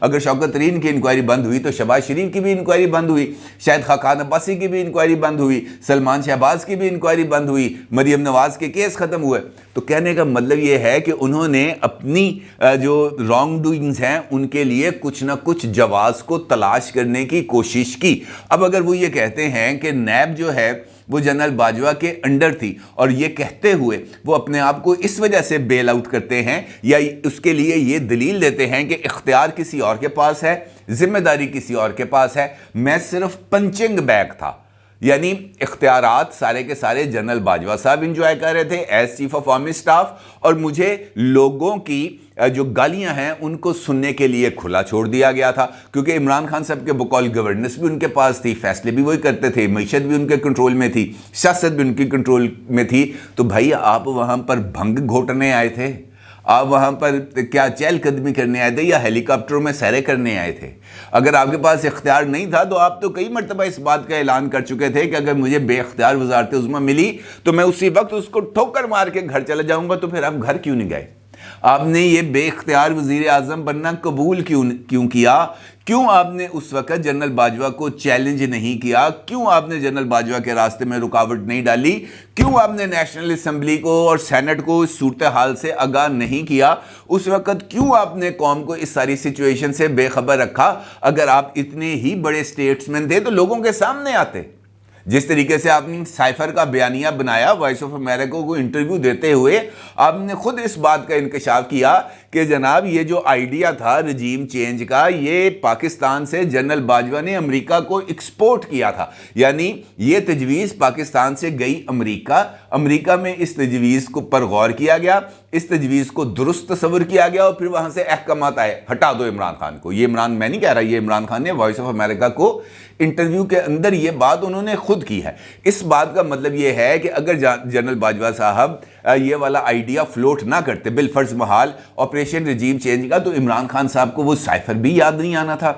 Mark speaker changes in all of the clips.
Speaker 1: اگر شوکت ترین کی انکوائری بند ہوئی تو شہباز شریف کی بھی انکوائری بند ہوئی, شاہد خاقان عباسی کی بھی انکوائری بند ہوئی, سلمان شہباز کی بھی انکوائری بند ہوئی, مریم نواز کے کیس ختم ہوئے. تو کہنے کا مطلب یہ ہے کہ انہوں نے اپنی جو رانگ ڈوئنگز ہیں ان کے لیے کچھ نہ کچھ جواز کو تلاش کرنے کی کوشش کی. اب اگر وہ یہ کہتے ہیں کہ نیب جو ہے وہ جنرل باجوہ کے انڈر تھی, اور یہ کہتے ہوئے وہ اپنے آپ کو اس وجہ سے بیل آؤٹ کرتے ہیں یا اس کے لیے یہ دلیل دیتے ہیں کہ اختیار کسی اور کے پاس ہے, ذمہ داری کسی اور کے پاس ہے, میں صرف پنچنگ بیگ تھا, یعنی اختیارات سارے کے سارے جنرل باجوہ صاحب انجوائے کر رہے تھے as chief of army staff, اور مجھے لوگوں کی جو گالیاں ہیں ان کو سننے کے لیے کھلا چھوڑ دیا گیا تھا, کیونکہ عمران خان صاحب کے بقول گورننس بھی ان کے پاس تھی, فیصلے بھی وہی کرتے تھے, معیشت بھی ان کے کنٹرول میں تھی, سیاست بھی ان کی کنٹرول میں تھی. تو بھائی آپ وہاں پر بھنگ گھوٹنے آئے تھے, آپ وہاں پر کیا چہل قدمی کرنے آئے تھے یا ہیلی کاپٹروں میں سیرے کرنے آئے تھے؟ اگر آپ کے پاس اختیار نہیں تھا تو آپ تو کئی مرتبہ اس بات کا اعلان کر چکے تھے کہ اگر مجھے بے اختیار وزارت عظمیٰ ملی تو میں اسی وقت اس کو ٹھوکر مار کے گھر چلا جاؤں گا. تو پھر آپ گھر کیوں نہیں گئے؟ آپ نے یہ بے اختیار وزیر اعظم بننا قبول کیوں کیا؟ کیوں آپ نے اس وقت جنرل باجوہ کو چیلنج نہیں کیا؟ کیوں آپ نے جنرل باجوہ کے راستے میں رکاوٹ نہیں ڈالی؟ کیوں آپ نے نیشنل اسمبلی کو اور سینٹ کو اس صورتحال سے آگاہ نہیں کیا؟ اس وقت کیوں آپ نے قوم کو اس ساری سچویشن سے بے خبر رکھا؟ اگر آپ اتنے ہی بڑے سٹیٹسمین تھے تو لوگوں کے سامنے آتے. جس طریقے سے آپ نے سائفر کا بیانیہ بنایا وائس آف امریکہ کو انٹرویو دیتے ہوئے, آپ نے خود اس بات کا انکشاف کیا کہ جناب یہ جو آئیڈیا تھا رجیم چینج کا, یہ پاکستان سے جنرل باجوہ نے امریکہ کو ایکسپورٹ کیا تھا. یعنی یہ تجویز پاکستان سے گئی امریکہ میں اس تجویز کو پر غور کیا گیا, اس تجویز کو درست تصور کیا گیا, اور پھر وہاں سے احکامات آئے ہٹا دو عمران خان کو. یہ میں نہیں کہہ رہا, یہ عمران خان نے وائس آف امریکہ کو انٹرویو کے اندر یہ بات انہوں نے خود کی ہے. اس بات کا مطلب یہ ہے کہ اگر جنرل باجوہ صاحب یہ والا آئیڈیا فلوٹ نہ کرتے بالفرض محال آپریشن رجیم چینج کا, تو عمران خان صاحب کو وہ سائفر بھی یاد نہیں آنا تھا,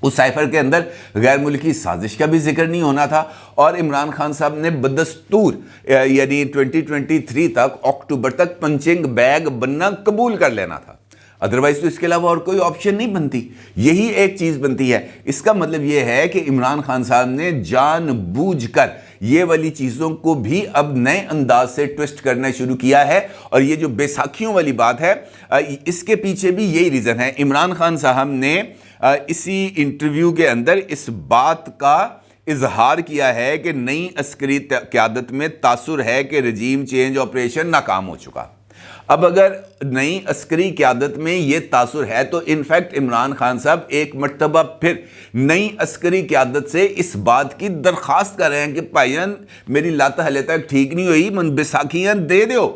Speaker 1: اس سائفر کے اندر غیر ملکی سازش کا بھی ذکر نہیں ہونا تھا, اور عمران خان صاحب نے بدستور یعنی 2023 تک اکتوبر تک پنچنگ بیگ بننا قبول کر لینا تھا. ادروائز تو اس کے علاوہ اور کوئی آپشن نہیں بنتی, یہی ایک چیز بنتی ہے. اس کا مطلب یہ ہے کہ عمران خان صاحب نے جان بوجھ کر یہ والی چیزوں کو بھی اب نئے انداز سے ٹوسٹ کرنا شروع کیا ہے, اور یہ جو بیساکھیوں والی بات ہے اس کے پیچھے بھی یہی ریزن ہے. عمران خان صاحب نے اسی انٹرویو کے اندر اس بات کا اظہار کیا ہے کہ نئی عسکری قیادت میں تاثر ہے کہ رجیم چینج آپریشن ناکام ہو چکا. اب اگر نئی عسکری قیادت میں یہ تاثر ہے تو انفیکٹ عمران خان صاحب ایک مرتبہ پھر نئی عسکری قیادت سے اس بات کی درخواست کر رہے ہیں کہ بھائیان میری لت ہلے تک ٹھیک نہیں ہوئی, من بیساکھیاں دے دیو.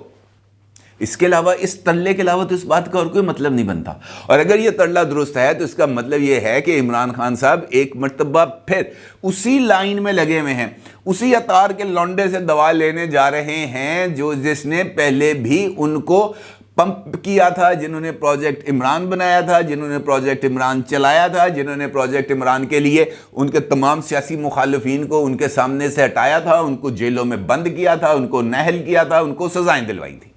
Speaker 1: اس کے علاوہ اس ترلے کے علاوہ تو اس بات کا اور کوئی مطلب نہیں بنتا. اور اگر یہ ترلہ درست ہے تو اس کا مطلب یہ ہے کہ عمران خان صاحب ایک مرتبہ پھر اسی لائن میں لگے ہوئے ہیں, اسی اطار کے لونڈے سے دوا لینے جا رہے ہیں جس نے پہلے بھی ان کو پمپ کیا تھا, جنہوں نے پروجیکٹ عمران بنایا تھا, جنہوں نے پروجیکٹ عمران چلایا تھا, جنہوں نے پروجیکٹ عمران کے لیے ان کے تمام سیاسی مخالفین کو ان کے سامنے سے ہٹایا تھا, ان کو جیلوں میں بند کیا تھا, ان کو نااہل کیا تھا, ان کو سزائیں دلوائی تھیں.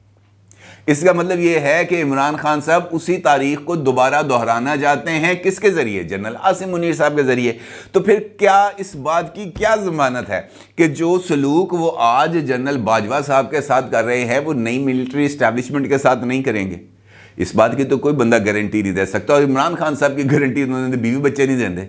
Speaker 1: اس کا مطلب یہ ہے کہ عمران خان صاحب اسی تاریخ کو دوبارہ دہرانا چاہتے ہیں. کس کے ذریعے؟ جنرل عاصم منیر صاحب کے ذریعے. تو پھر کیا اس بات کی کیا ضمانت ہے کہ جو سلوک وہ آج جنرل باجوہ صاحب کے ساتھ کر رہے ہیں وہ نئی ملٹری اسٹیبلشمنٹ کے ساتھ نہیں کریں گے؟ اس بات کی تو کوئی بندہ گارنٹی نہیں دے سکتا, اور عمران خان صاحب کی گارنٹی انہوں نے بیوی بچے نہیں دیں,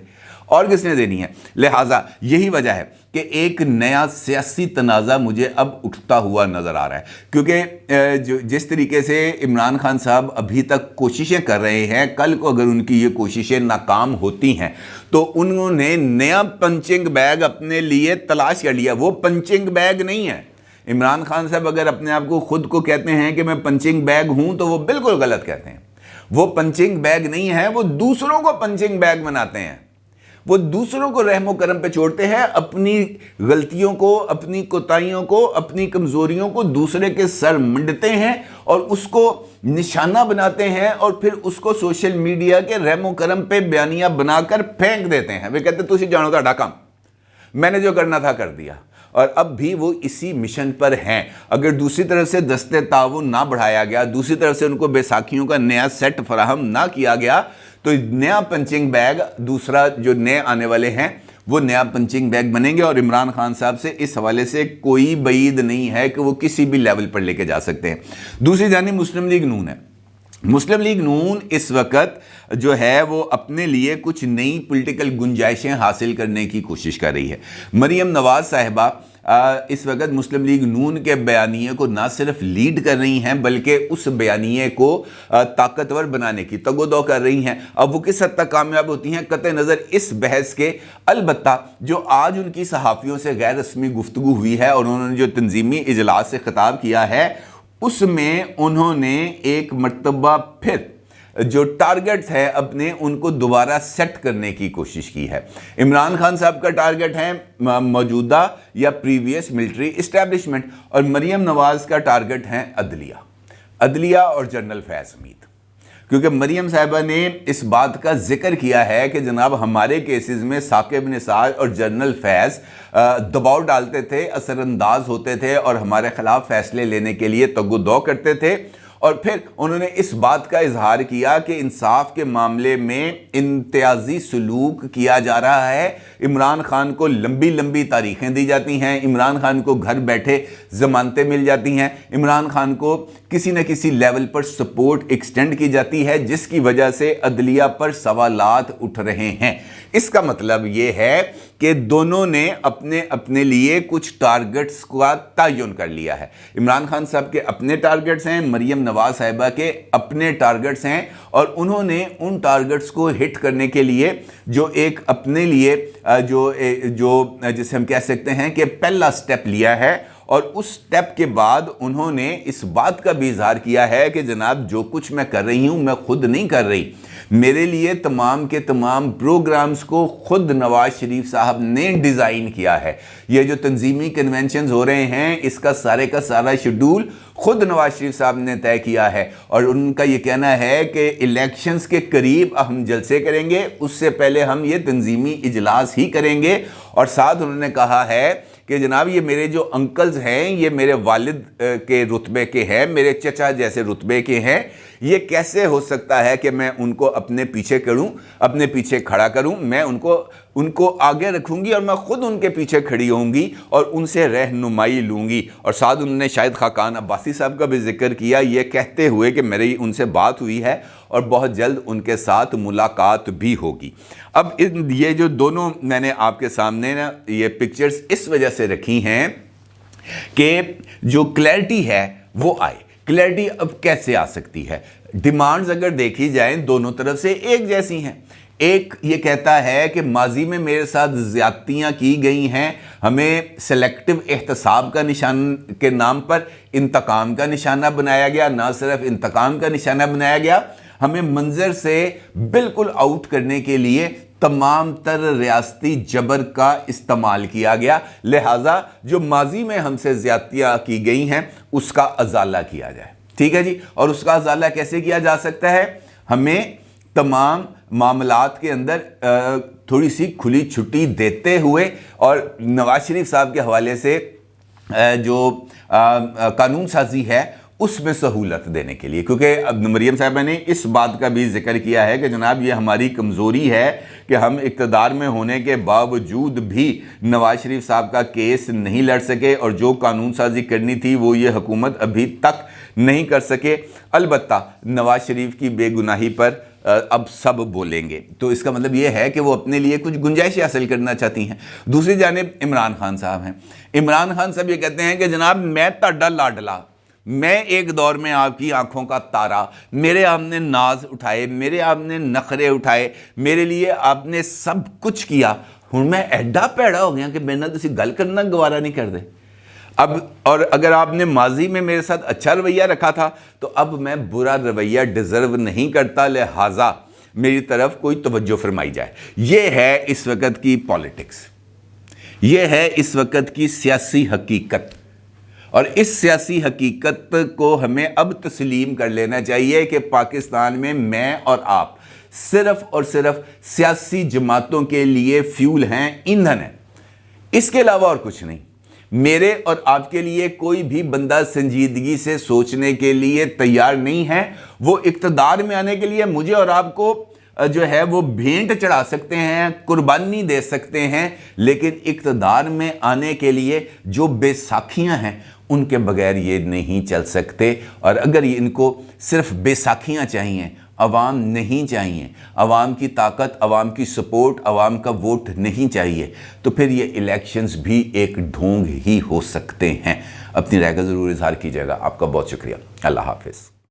Speaker 1: اور کس نے دینی ہے؟ لہٰذا یہی وجہ ہے کہ ایک نیا سیاسی تنازع مجھے اب اٹھتا ہوا نظر آ رہا ہے, کیونکہ جس طریقے سے عمران خان صاحب ابھی تک کوششیں کر رہے ہیں, کل کو اگر ان کی یہ کوششیں ناکام ہوتی ہیں تو انہوں نے نیا پنچنگ بیگ اپنے لیے تلاش کر لیا. وہ پنچنگ بیگ نہیں ہے. عمران خان صاحب اگر اپنے آپ کو خود کو کہتے ہیں کہ میں پنچنگ بیگ ہوں تو وہ بالکل غلط کہتے ہیں. وہ پنچنگ بیگ نہیں ہے, وہ دوسروں کو پنچنگ بیگ بناتے ہیں. وہ دوسروں کو رحم و کرم پہ چھوڑتے ہیں, اپنی غلطیوں کو, اپنی کوتاہیوں کو, اپنی کمزوریوں کو دوسرے کے سر منڈتے ہیں اور اس کو نشانہ بناتے ہیں, اور پھر اس کو سوشل میڈیا کے رحم و کرم پہ بیانیہ بنا کر پھینک دیتے ہیں. وہ کہتے ہیں تسی جانو تہاڈا کام, میں نے جو کرنا تھا کر دیا. اور اب بھی وہ اسی مشن پر ہیں۔ اگر دوسری طرف سے دستے تعاون نہ بڑھایا گیا، دوسری طرف سے ان کو بیساکھیوں کا نیا سیٹ فراہم نہ کیا گیا، تو نیا پنچنگ بیگ دوسرا جو نئے آنے والے ہیں وہ نیا پنچنگ بیگ بنیں گے، اور عمران خان صاحب سے اس حوالے سے کوئی بعید نہیں ہے کہ وہ کسی بھی لیول پر لے کے جا سکتے ہیں۔ دوسری جانب مسلم لیگ نون ہے۔ مسلم لیگ نون اس وقت جو ہے وہ اپنے لیے کچھ نئی پولیٹیکل گنجائشیں حاصل کرنے کی کوشش کر رہی ہے۔ مریم نواز صاحبہ اس وقت مسلم لیگ نون کے بیانیے کو نہ صرف لیڈ کر رہی ہیں بلکہ اس بیانیے کو طاقتور بنانے کی تگ و دو کر رہی ہیں۔ اب وہ کس حد تک کامیاب ہوتی ہیں قطع نظر اس بحث کے، البتہ جو آج ان کی صحافیوں سے غیر رسمی گفتگو ہوئی ہے اور انہوں نے جو تنظیمی اجلاس سے خطاب کیا ہے، اس میں انہوں نے ایک مرتبہ پھر جو ٹارگٹ ہے اپنے ان کو دوبارہ سیٹ کرنے کی کوشش کی ہے۔ عمران خان صاحب کا ٹارگٹ ہے موجودہ یا پریویس ملٹری اسٹیبلشمنٹ، اور مریم نواز کا ٹارگٹ ہے عدلیہ اور جنرل فیض حمید، کیونکہ مریم صاحبہ نے اس بات کا ذکر کیا ہے کہ جناب ہمارے کیسز میں ثاقب نثار اور جنرل فیض دباؤ ڈالتے تھے، اثر انداز ہوتے تھے اور ہمارے خلاف فیصلے لینے کے لیے تگ و دو کرتے تھے، اور پھر انہوں نے اس بات کا اظہار کیا کہ انصاف کے معاملے میں امتیازی سلوک کیا جا رہا ہے، عمران خان کو لمبی لمبی تاریخیں دی جاتی ہیں، عمران خان کو گھر بیٹھے ضمانتیں مل جاتی ہیں، عمران خان کو کسی نہ کسی لیول پر سپورٹ ایکسٹینڈ کی جاتی ہے، جس کی وجہ سے عدلیہ پر سوالات اٹھ رہے ہیں۔ اس کا مطلب یہ ہے کہ دونوں نے اپنے لیے کچھ ٹارگٹس کا تعین کر لیا ہے۔ عمران خان صاحب کے اپنے ٹارگٹس ہیں، مریم نواز صاحبہ کے اپنے ٹارگٹس ہیں، اور انہوں نے ان ٹارگٹس کو ہٹ کرنے کے لیے جو ایک اپنے لیے جو جسے ہم کہہ سکتے ہیں کہ پہلا سٹیپ لیا ہے، اور اس سٹیپ کے بعد انہوں نے اس بات کا بھی اظہار کیا ہے کہ جناب جو کچھ میں کر رہی ہوں میں خود نہیں کر رہی، میرے لیے تمام کے تمام پروگرامز کو خود نواز شریف صاحب نے ڈیزائن کیا ہے۔ یہ جو تنظیمی کنونشنز ہو رہے ہیں، اس کا سارا شیڈول خود نواز شریف صاحب نے طے کیا ہے، اور ان کا یہ کہنا ہے کہ الیکشنز کے قریب ہم جلسے کریں گے، اس سے پہلے ہم یہ تنظیمی اجلاس ہی کریں گے، اور ساتھ انہوں نے کہا ہے کہ جناب یہ میرے جو انکلز ہیں یہ میرے والد کے رتبے کے ہیں، میرے چچا جیسے رتبے کے ہیں، یہ کیسے ہو سکتا ہے کہ میں ان کو اپنے پیچھے کروں، اپنے پیچھے کھڑا کروں، میں ان کو آگے رکھوں گی اور میں خود ان کے پیچھے کھڑی ہوں گی اور ان سے رہنمائی لوں گی۔ اور ساتھ انہوں نے شاہد خاقان عباسی صاحب کا بھی ذکر کیا، یہ کہتے ہوئے کہ میری ان سے بات ہوئی ہے اور بہت جلد ان کے ساتھ ملاقات بھی ہوگی۔ اب یہ جو دونوں میں نے آپ کے سامنے نا یہ پکچرز اس وجہ سے رکھی ہیں کہ جو کلیئرٹی ہے وہ آئے۔ کلیئرٹی اب کیسے آ سکتی ہے؟ ڈیمانڈز اگر دیکھی جائیں دونوں طرف سے ایک جیسی ہیں۔ ایک یہ کہتا ہے کہ ماضی میں میرے ساتھ زیادتیاں کی گئی ہیں، ہمیں سلیکٹو احتساب کا نشان کے نام پر انتقام کا نشانہ بنایا گیا، نہ صرف انتقام کا نشانہ بنایا گیا، ہمیں منظر سے بالکل آؤٹ کرنے کے لیے تمام تر ریاستی جبر کا استعمال کیا گیا، لہٰذا جو ماضی میں ہم سے زیادتیاں کی گئی ہیں اس کا ازالہ کیا جائے۔ ٹھیک ہے جی، اور اس کا ازالہ کیسے کیا جا سکتا ہے؟ ہمیں تمام معاملات کے اندر تھوڑی سی کھلی چھٹی دیتے ہوئے، اور نواز شریف صاحب کے حوالے سے جو قانون سازی ہے اس میں سہولت دینے کے لیے، کیونکہ اب مریم صاحبہ نے اس بات کا بھی ذکر کیا ہے کہ جناب یہ ہماری کمزوری ہے کہ ہم اقتدار میں ہونے کے باوجود بھی نواز شریف صاحب کا کیس نہیں لڑ سکے، اور جو قانون سازی کرنی تھی وہ یہ حکومت ابھی تک نہیں کر سکے۔ البتہ نواز شریف کی بے گناہی پر اب سب بولیں گے، تو اس کا مطلب یہ ہے کہ وہ اپنے لیے کچھ گنجائش حاصل کرنا چاہتی ہیں۔ دوسری جانب عمران خان صاحب ہیں۔ عمران خان صاحب یہ کہتے ہیں کہ جناب میں تہاڈا لاڈلا، میں ایک دور میں آپ کی آنکھوں کا تارا، میرے آپ نے ناز اٹھائے، میرے آپ نے نخرے اٹھائے، میرے لیے آپ نے سب کچھ کیا، ہن میں ایڈا پیڑا ہو گیا کہ میں نہ تسی گل کرنا گوارا نہیں کر دے۔ اب اور اگر آپ نے ماضی میں میرے ساتھ اچھا رویہ رکھا تھا تو اب میں برا رویہ ڈیزرو نہیں کرتا، لہٰذا میری طرف کوئی توجہ فرمائی جائے۔ یہ ہے اس وقت کی پالیٹکس، یہ ہے اس وقت کی سیاسی حقیقت، اور اس سیاسی حقیقت کو ہمیں اب تسلیم کر لینا چاہیے کہ پاکستان میں اور آپ صرف اور صرف سیاسی جماعتوں کے لیے فیول ہیں، ایندھن ہیں، اس کے علاوہ اور کچھ نہیں۔ میرے اور آپ کے لیے کوئی بھی بندہ سنجیدگی سے سوچنے کے لیے تیار نہیں ہے۔ وہ اقتدار میں آنے کے لیے مجھے اور آپ کو جو ہے وہ بھینٹ چڑھا سکتے ہیں، قربانی دے سکتے ہیں، لیکن اقتدار میں آنے کے لیے جو بے ساکھیاں ہیں ان کے بغیر یہ نہیں چل سکتے۔ اور اگر ان کو صرف بے ساکھیاں چاہیے، عوام نہیں چاہیے، عوام کی طاقت، عوام کی سپورٹ، عوام کا ووٹ نہیں چاہیے، تو پھر یہ الیکشنز بھی ایک ڈھونگ ہی ہو سکتے ہیں۔ اپنی رائے کا ضرور اظہار کیجیے گا۔ آپ کا بہت شکریہ۔ اللہ حافظ۔